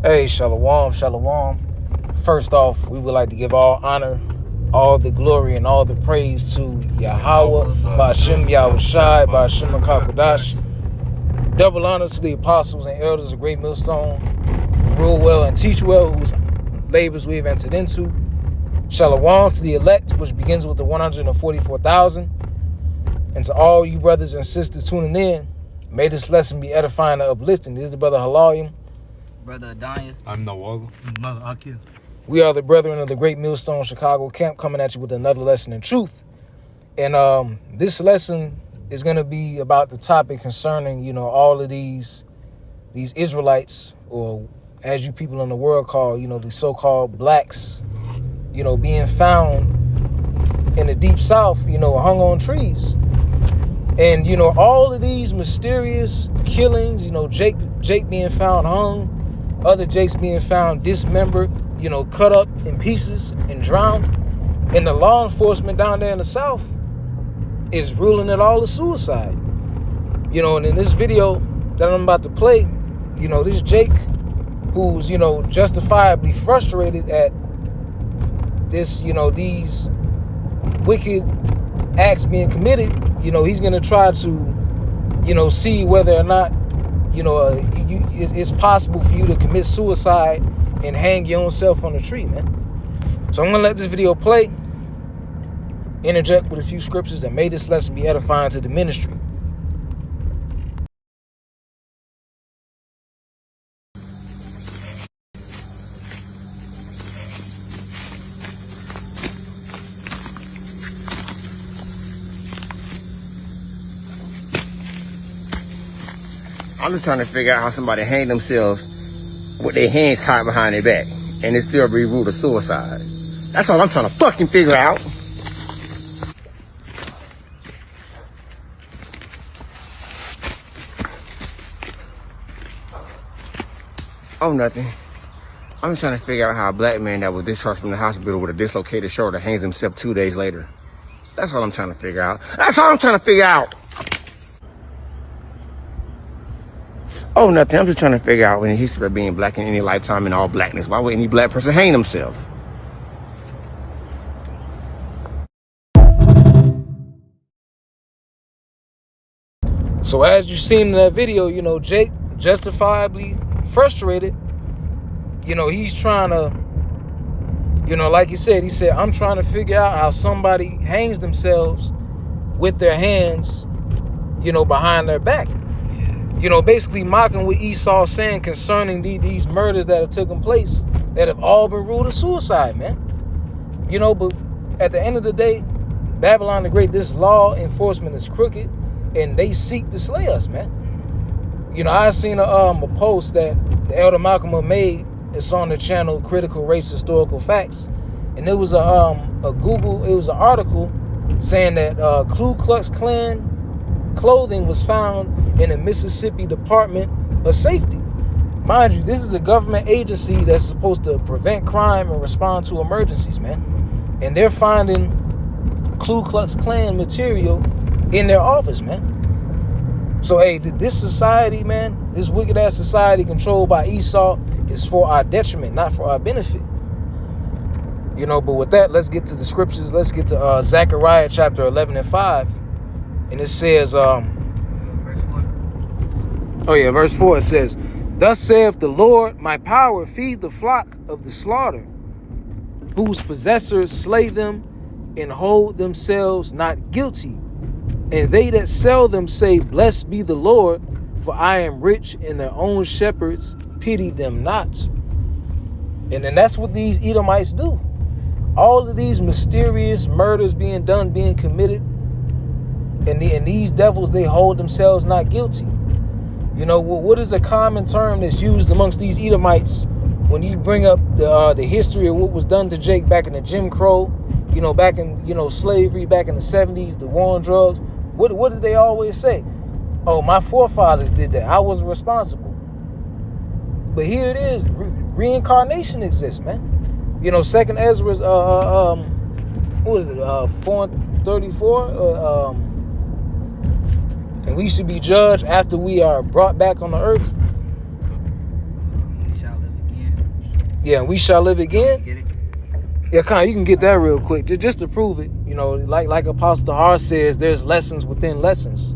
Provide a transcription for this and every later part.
Hey, shalom, shalom. First off, we would like to give all honor, all the glory, and all the praise to Yahweh, Ba'ashem Yahushai, Ba'ashem HaKadosh. Double honor to the apostles and elders of Great Millstone, who rule well and teach well, whose labors we have entered into. Shalom to the elect, which begins with the 144,000. And to all you brothers and sisters tuning in, may this lesson be edifying and uplifting. This is the brother Halalim. Brother Adanya. I'm NAW. Brother Akil. We are the brethren of the Great Millstone Chicago camp, coming at you with another lesson in truth. And this lesson is going to be about the topic concerning, all of these Israelites, or as you people in the world call, the so-called blacks, being found in the deep south, hung on trees. And, all of these mysterious killings, Jake being found hung, other Jakes being found dismembered, cut up in pieces and drowned. And the law enforcement down there in the South is ruling it all as suicide. And in this video that I'm about to play, this Jake, who's, justifiably frustrated at this, these wicked acts being committed, he's going to try to, see whether or not, it's possible for you to commit suicide and hang your own self on a tree, man. So I'm going to let this video play, interject with a few scriptures, and may this lesson be edifying to the ministry. I'm just trying to figure out how somebody hang themselves with their hands tied behind their back and it still be ruled a suicide. That's all I'm trying to fucking figure out. Oh, nothing. I'm just trying to figure out how a black man that was discharged from the hospital with a dislocated shoulder hangs himself 2 days later. That's all I'm trying to figure out. That's all I'm trying to figure out. Oh, nothing. I'm just trying to figure out, in the history of being black in any lifetime in all blackness, why would any black person hang themselves? So as you've seen in that video, Jake, justifiably frustrated, he's trying to, like he said, I'm trying to figure out how somebody hangs themselves with their hands, behind their back. Basically mocking what Esau's saying concerning these murders that have taken place, that have all been ruled a suicide, man. But at the end of the day, Babylon the Great, this law enforcement is crooked, and they seek to slay us, man. I seen a post that the Elder Malcolm made. It's on the channel Critical Race Historical Facts, and it was an article saying that Ku Klux Klan clothing was found in the Mississippi Department of Safety. Mind you, this is a government agency that's supposed to prevent crime and respond to emergencies, man. And they're finding Ku Klux Klan material in their office, man. So, hey, this society, man, this wicked-ass society controlled by Esau is for our detriment, not for our benefit. But with that, let's get to the scriptures. Let's get to Zechariah chapter 11 and 5. And it says, verse 4, it says, "Thus saith the Lord, my power feed the flock of the slaughter, whose possessors slay them and hold themselves not guilty. And they that sell them say, Blessed be the Lord, for I am rich, and their own shepherds pity them not." And then that's what these Edomites do. All of these mysterious murders being committed, and these devils, they hold themselves not guilty. What is a common term that's used amongst these Edomites when you bring up the history of what was done to Jake back in the Jim Crow, back in, slavery, back in the 70s, the war on drugs? What did they always say? Oh, my forefathers did that. I wasn't responsible. But here it is. Reincarnation exists, man. Second Ezra's, what was it, 434? And we should be judged after we are brought back on the earth. We shall live again. Yeah, we shall live again. Get it? Yeah, Con, you can get that real quick, just to prove it. You know, like Apostle Har says, there's lessons within lessons.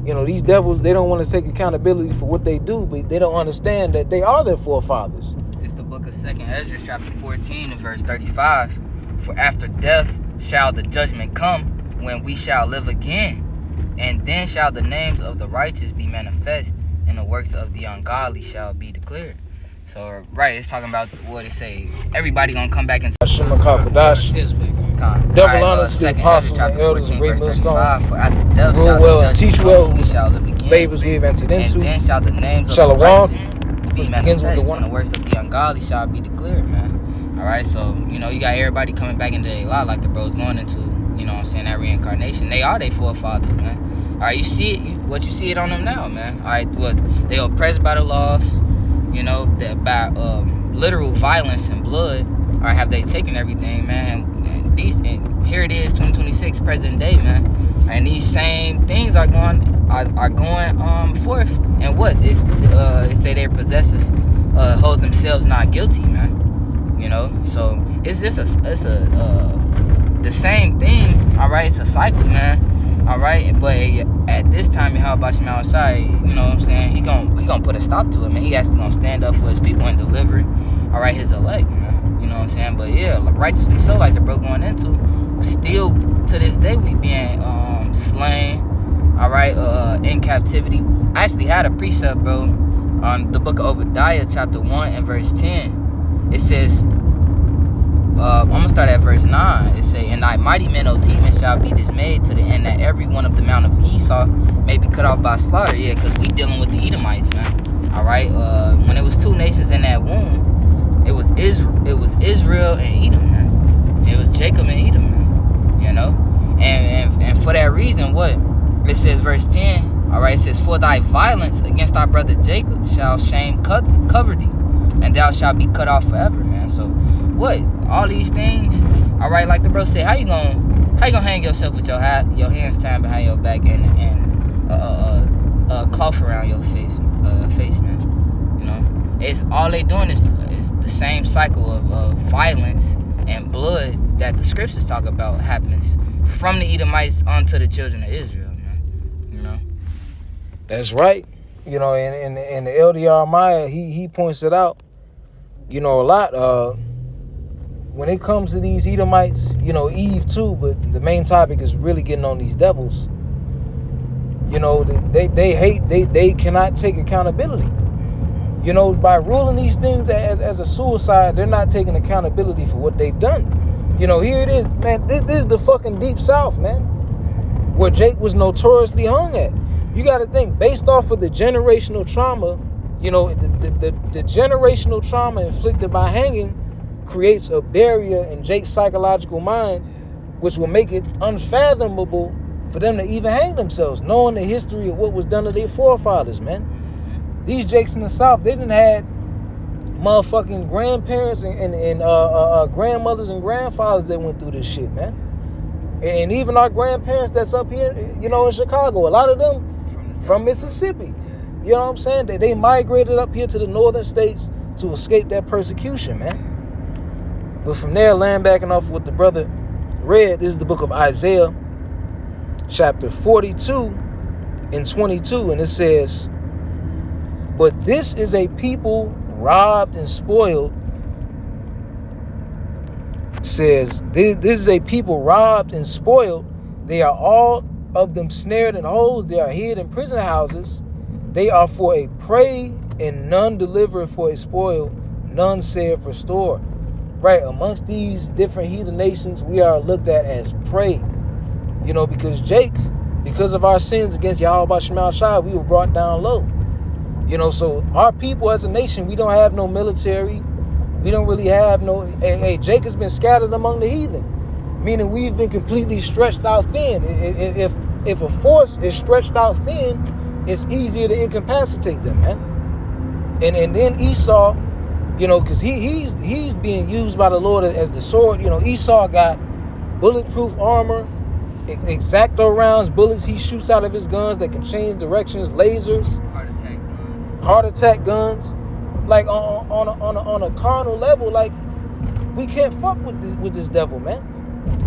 You know, these devils, they don't want to take accountability for what they do, but they don't understand that they are their forefathers. It's the book of 2 Ezra, chapter 14, and verse 35. For after death shall the judgment come, when we shall live again. And then shall the names of the righteous be manifest, and the works of the ungodly shall be declared. So, right, it's talking about what it say. Everybody gonna come back and double honor to the apostles and elders and great millstone. For after death rule well and teach well, we shall live again. Favors we have entered into. And then shall the names of the righteous be manifest, and the works of the ungodly shall be declared, man. Alright, so, you know, you got everybody coming back into their lot like the bro's going into, you know what I'm saying, that reincarnation. They are their forefathers, man. Alright, you see it, what you see it on them now, man. Alright, what, they oppressed by the laws, you know, by literal violence and blood. Alright, have they taken everything, man? And here it is, 2026, present day, man. And these same things are going forth. And what is they say their possessors hold themselves not guilty, man. You know, so it's just the same thing. All right, it's a cycle, man. All right, but at this time, how about you outside? You know what I'm saying? He gonna put a stop to it, man. He actually gonna stand up for his people and deliver. All right, his elect, man. You know what I'm saying? But yeah, righteously so, like the bro going into. Still to this day, we being slain. All right, in captivity. I actually had a precept, bro, on the book of Obadiah, chapter 1 and verse 10. It says, I'm gonna start at verse 9. It say, and thy mighty men, O Teman, shall be dismayed to the end that every one of the mount of Esau may be cut off by slaughter. Yeah, because we dealing with the Edomites, man. All right, when it was two nations in that womb, it was Israel and Edom, man. It was Jacob and Edom, man. You know, and for that reason, what it says, verse 10. All right, it says, for thy violence against thy brother Jacob shall shame cover thee, and thou shalt be cut off forever, man. So what? All these things, all right, like the bro said, how you gonna hang yourself with your hands tied behind your back and a cloth around your face, man? You know, it's all they doing is the same cycle of violence and blood that the scriptures talk about happens from the Edomites onto the children of Israel, man. You know, that's right. You know, and the LDR Maya, he points it out. You know, a lot. When it comes to these Edomites, you know, Eve too, but the main topic is really getting on these devils. You know, they cannot take accountability. You know, by ruling these things as a suicide, they're not taking accountability for what they've done. You know, here it is, man. This is the fucking deep south, man, where Jake was notoriously hung at. You got to think, based off of the generational trauma, you know, the generational trauma inflicted by hanging creates a barrier in Jake's psychological mind, which will make it unfathomable for them to even hang themselves, knowing the history of what was done to their forefathers, man. These Jakes in the South, they done had motherfucking grandparents and grandmothers and grandfathers that went through this shit, man. And even our grandparents that's up here, you know, in Chicago, a lot of them from Mississippi. You know what I'm saying? They migrated up here to the northern states to escape that persecution, man. But from there, land backing off what the brother read, this is the book of Isaiah, chapter 42 and 22, and it says, but this is a people robbed and spoiled. It says, this is a people robbed and spoiled. They are all of them snared in holes. They are hid in prison houses. They are for a prey, and none deliver for a spoil. None saith restore. Right, amongst these different heathen nations, we are looked at as prey. You know, because Jake, because of our sins against Yahweh Shemal Shai, we were brought down low. You know, so our people as a nation, we don't have no military. We don't really have no... Hey, Jake has been scattered among the heathen. Meaning we've been completely stretched out thin. If a force is stretched out thin, it's easier to incapacitate them, man. And then Esau... You know, because he's being used by the Lord as the sword. You know, Esau got bulletproof armor, exacto rounds, bullets he shoots out of his guns that can change directions, lasers, heart attack guns. Like on a carnal level, like we can't fuck with this devil, man.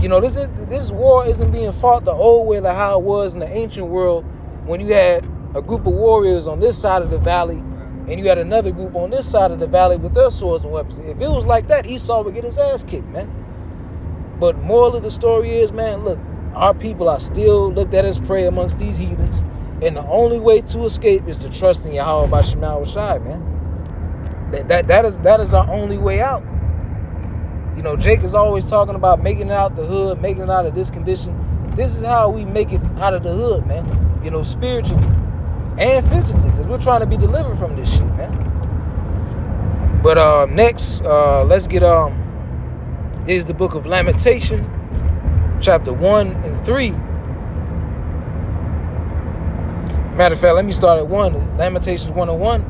You know, this war isn't being fought the old way, like how it was in the ancient world, when you had a group of warriors on this side of the valley and you had another group on this side of the valley with their swords and weapons. If it was like that, Esau would get his ass kicked, man. But moral of the story is, man, look, our people are still looked at as prey amongst these heathens, and the only way to escape is to trust in Yahweh by Shema Shai, man. That is our only way out. You know, Jake is always talking about making it out the hood, making it out of this condition. This is how we make it out of the hood, man. You know, spiritually and physically, because we're trying to be delivered from this shit, man. But next, let's get is the book of Lamentation, chapter 1 and 3. Matter of fact, let me start at 1. Lamentations 1:1.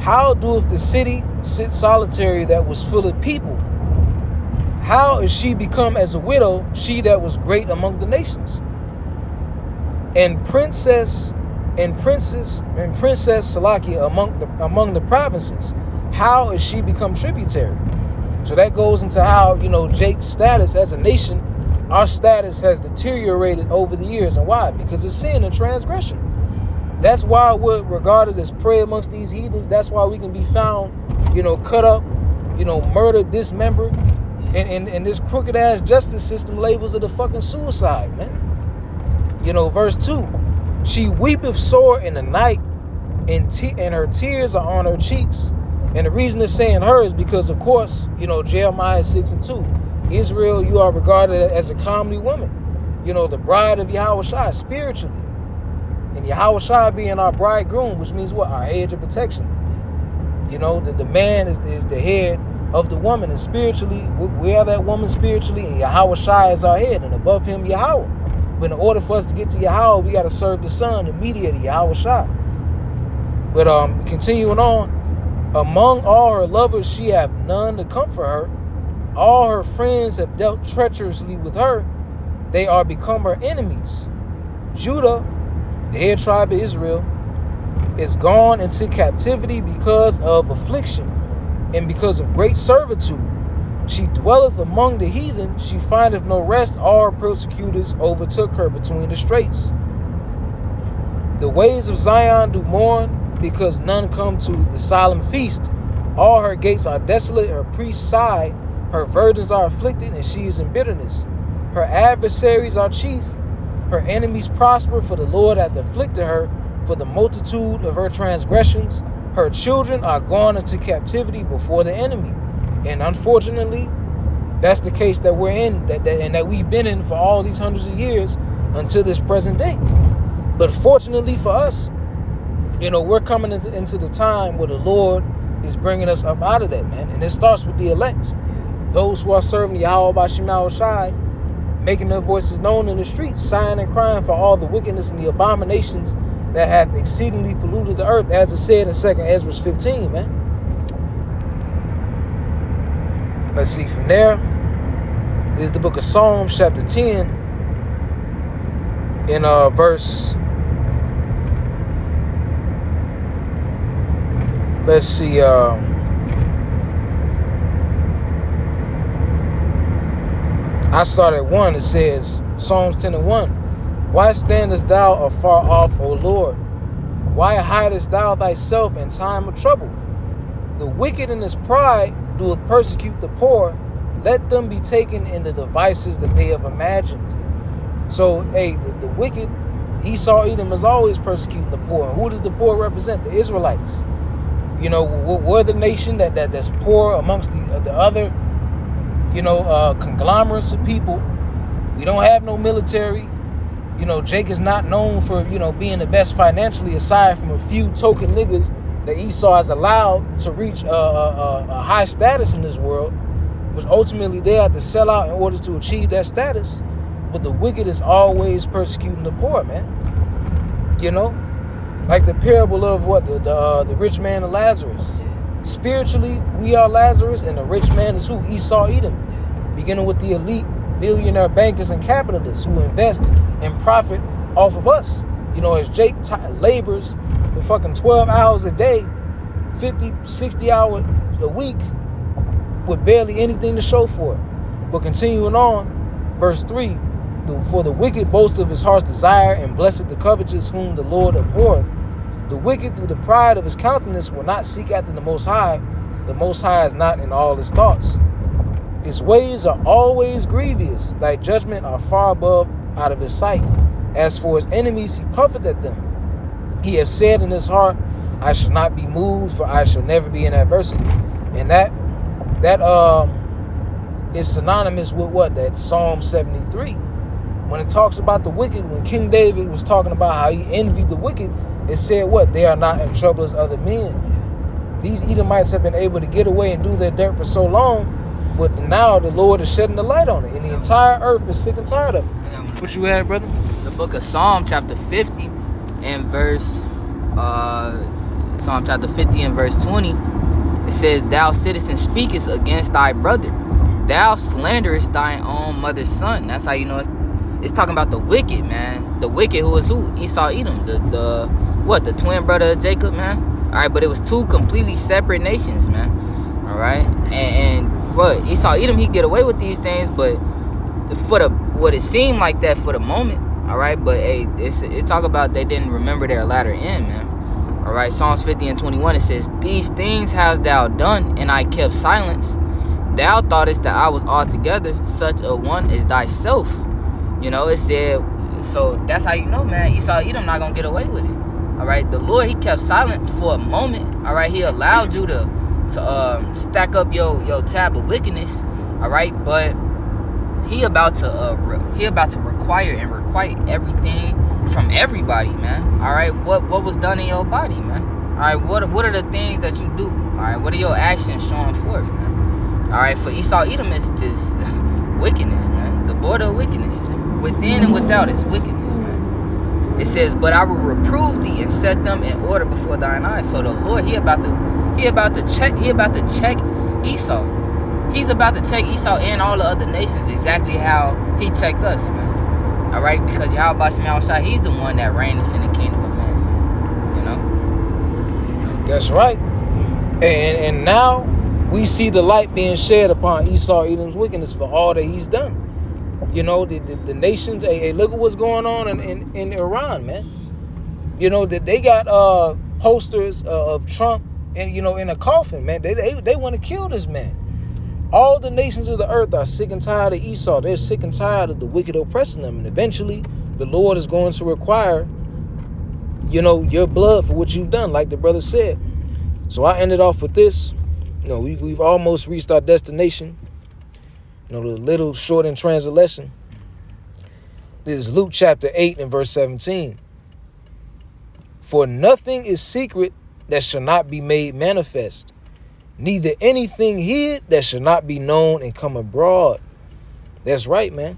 How doeth the city sit solitary that was full of people? How is she become as a widow, she that was great among the nations? And princess Salakia among the provinces, how is she become tributary? So that goes into how, you know, Jake's status as a nation, our status has deteriorated over the years. And why? Because of sin and transgression. That's why we're regarded as prey amongst these heathens. That's why we can be found, you know, cut up, you know, murdered, dismembered. And this crooked ass justice system labels it a fucking suicide, man. You know, verse 2. She weepeth sore in the night, and her tears are on her cheeks. And the reason it's saying her is because, of course, you know, Jeremiah 6:2. Israel, you are regarded as a comely woman. You know, the bride of Yahweh Shai, spiritually. And Yahweh Shai being our bridegroom, which means what? Our hedge of protection. You know, the man is the head of the woman. And spiritually, we are that woman spiritually. And Yahweh Shai is our head. And above him, Yahweh. But in order for us to get to Yahweh, we got to serve the Son, the mediator, Yahweh Shai. But continuing on, among all her lovers, she have none to comfort her. All her friends have dealt treacherously with her. They are become her enemies. Judah, the head tribe of Israel, is gone into captivity because of affliction and because of great servitude. She dwelleth among the heathen. She findeth no rest. All her persecutors overtook her between the straits. The ways of Zion do mourn, because none come to the solemn feast. All her gates are desolate. Her priests sigh. Her virgins are afflicted, and she is in bitterness. Her adversaries are chief. Her enemies prosper, for the Lord hath afflicted her for the multitude of her transgressions. Her children are gone into captivity before the enemy. And unfortunately, that's the case that we're in, that we've been in for all these hundreds of years until this present day. But fortunately for us, you know, we're coming into the time where the Lord is bringing us up out of that, man. And it starts with the elect. Those who are serving Yahweh by Shema Shai, making their voices known in the streets, sighing and crying for all the wickedness and the abominations that have exceedingly polluted the earth, as it said in 2 Ezra 15, man. Let's see, from there is the book of Psalms, chapter 10, in verse, let's see, I start at 1. It says, Psalms 10:1. Why standest thou afar off, O Lord? Why hidest thou thyself in time of trouble? The wicked in his pride doeth persecute the poor. Let them be taken in the devices that they have imagined. So, hey, the wicked, Esau, Edom, is always persecuting the poor. And who does the poor represent? The Israelites. You know, we're the nation that's poor amongst the other, you know, conglomerates of people. We don't have no military. You know, Jake is not known for, you know, being the best financially, aside from a few token niggas that Esau has allowed to reach a high status in this world, which ultimately they have to sell out in order to achieve that status. But the wicked is always persecuting the poor, man. You know, like the parable of what the rich man and Lazarus. Spiritually, we are Lazarus, and the rich man is who? Esau, Edom. Beginning with the elite billionaire bankers and capitalists who invest and profit off of us. You know, as Jake labors for fucking 12 hours a day 50, 60 hours a week with barely anything to show for it. But continuing on, verse 3, for the wicked boasts of his heart's desire, and blessed the covetous whom the Lord abhorreth. The wicked through the pride of his countenance will not seek after the Most High. The Most High is not in all his thoughts. His ways are always grievous. Thy judgment are far above out of his sight. As for his enemies, he puffeth at them. He hath said in his heart, I shall not be moved, for I shall never be in adversity. And that is synonymous with what? That Psalm 73. When it talks about the wicked, when King David was talking about how he envied the wicked, it said what? They are not in trouble as other men. These Edomites have been able to get away and do their dirt for so long, but now the Lord is shedding the light on it, and the entire earth is sick and tired of it. What you had, brother? The book of Psalm chapter 50 and verse 20, it says, Thou sittest and speakest against thy brother. Thou slanderest thine own mother's son. That's how you know it's talking about the wicked, man. The wicked, who is who? Esau, Edom. The twin brother of Jacob, man. All right, but it was two completely separate nations, man. All right, and what Esau, Edom, he get away with these things, but for what it seemed like that for the moment. All right, but hey, it talk about they didn't remember their latter end, man. All right, Psalms 50 and 21, it says, These things hast thou done, and I kept silence. Thou thoughtest that I was altogether such a one as thyself. You know, it said, so that's how you know, man, Esau, Edom not gonna get away with it. All right, the Lord, he kept silent for a moment. All right, he allowed you to stack up your tab of wickedness. All right, but he about to require and requite everything from everybody, man. All right, what was done in your body, man? All right, what are the things that you do? All right, what are your actions showing forth, man? All right, for Esau, Edom is just wickedness, man. The border of wickedness, within and without, is wickedness, man. It says, but I will reprove thee and set them in order before thine eyes. So the Lord, he about to check Esau. He's about to check Esau and all the other nations exactly how he checked us, man. All right, because Yahweh Shai, he's the one that reigneth in the kingdom of man, you know. That's right. And now we see the light being shed upon Esau, Edom's wickedness for all that he's done. You know, the nations, hey, look at what's going on in Iran, man. You know, that they got posters of Trump and, you know, in a coffin, man. They want to kill this man. All the nations of the earth are sick and tired of Esau. They're sick and tired of the wicked oppressing them. And eventually, the Lord is going to require, you know, your blood for what you've done, like the brother said. So I ended off with this. You know, we've almost reached our destination. You know, the little short in translation. This is Luke chapter 8 and verse 17. For nothing is secret that shall not be made manifest, neither anything hid that shall not be known and come abroad. That's right, man.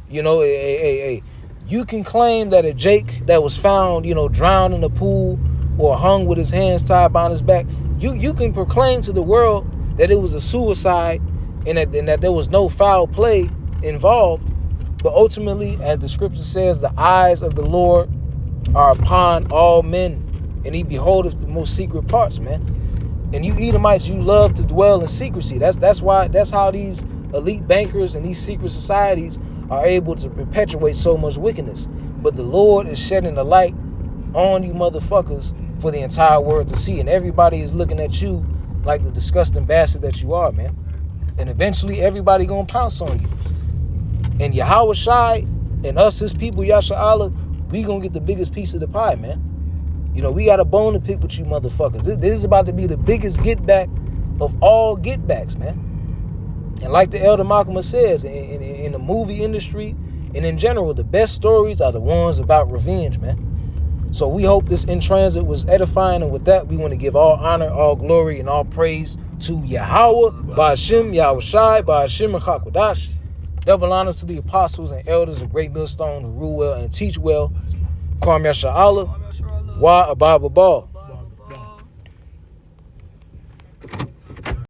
You know, you can claim that a Jake that was found, you know, drowned in a pool or hung with his hands tied behind his back, you can proclaim to the world that it was a suicide and that there was no foul play involved. But ultimately, as the scripture says, the eyes of the Lord are upon all men, and he beholdeth the most secret parts, man. And you Edomites, you love to dwell in secrecy. That's how these elite bankers and these secret societies are able to perpetuate so much wickedness. But the Lord is shedding the light on you motherfuckers for the entire world to see. And everybody is looking at you like the disgusting bastard that you are, man. And eventually everybody gonna pounce on you. And Yahweh Shai and us, his people, Yasha Allah, we gonna get the biggest piece of the pie, man. You know, we got a bone to pick with you motherfuckers. This is about to be the biggest get back of all get backs, man. And like the Elder Malcolm says, in the movie industry and in general, the best stories are the ones about revenge, man. So we hope this in transit was edifying. And with that, we want to give all honor, all glory, and all praise to Yahweh, Ba'ashim, Yahweh Shai, Ba'ashim, and Chakwadash. Double honors to the apostles and elders of Great Millstone who rule well and teach well. Kwam Yasha Allah. Wa Abba Ball.